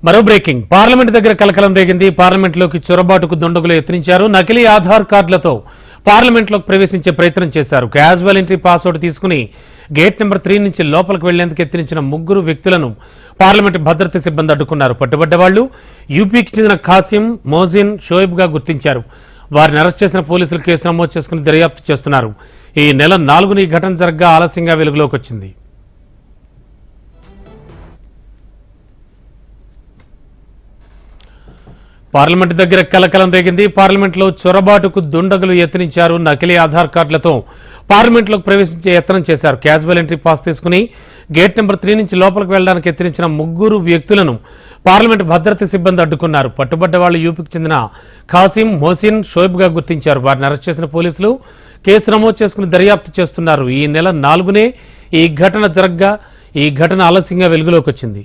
మరో breaking parliament దగ్గర కలకలం రేగింది. పార్లమెంట్లోకి చొరబాటుకు దుండగులు యత్నించారు. నకిలీ ఆధార్ కార్డులతో పార్లమెంట్లోకి ప్రవేశించే ప్రయత్నం చేశారు. క్యాజువల్ ఎంట్రీ పాస్వర్డ్ తీసుకుని గేట్ నెంబర్ 3 నుంచి లోపలికి వెళ్లేందుకు యత్నించిన 3 వ్యక్తులను పార్లమెంట్ భద్రతా సిబ్బంది అడ్డుకున్నారు. పట్టుబడ్డ వాళ్లు యూపీకి చెందిన ఖాసిం, మోజిన్, షోయబ్ గా గుర్తించారు. వారిని అరెస్ట్ చేసిన పోలీసులు కేసు నమోదు చేసుకుని దర్యాప్తు చేస్తున్నారు. ఈ నెల 4న ఈ ఘటన జరగ్గా ఆలస్యంగా వెలుగులోకి వచ్చింది. పార్లమెంట్ దగ్గర కలకలం రేగింది. పార్లమెంట్లో చొరబాటుకు దుండగులు యత్నించారు. నకిలీ ఆధార్ కార్డులతో పార్లమెంట్లోకి ప్రవేశించే యత్నం చేశారు. క్యాజువల్ ఎంట్రీ పాస్ తీసుకుని గేట్ నెంబర్ 3 నుంచి లోపలికి వెళ్లడానికి యత్నించిన 3 వ్యక్తులను పార్లమెంట్ భద్రతా సిబ్బంది అడ్డుకున్నారు. పట్టుబడ్డ వాళ్లు యూపీకి చెందిన ఖాసిం, మోసిన్, షోయబ్ గా గుర్తించారు. వారిని అరెస్ట్ చేసిన పోలీసులు కేసు నమోదు చేసుకుని దర్యాప్తు చేస్తున్నారు. ఈ నెల 4నే ఈ ఘటన జరగ్గా ఈ ఘటన ఆలస్యంగా వెలుగులోకి వచ్చింది.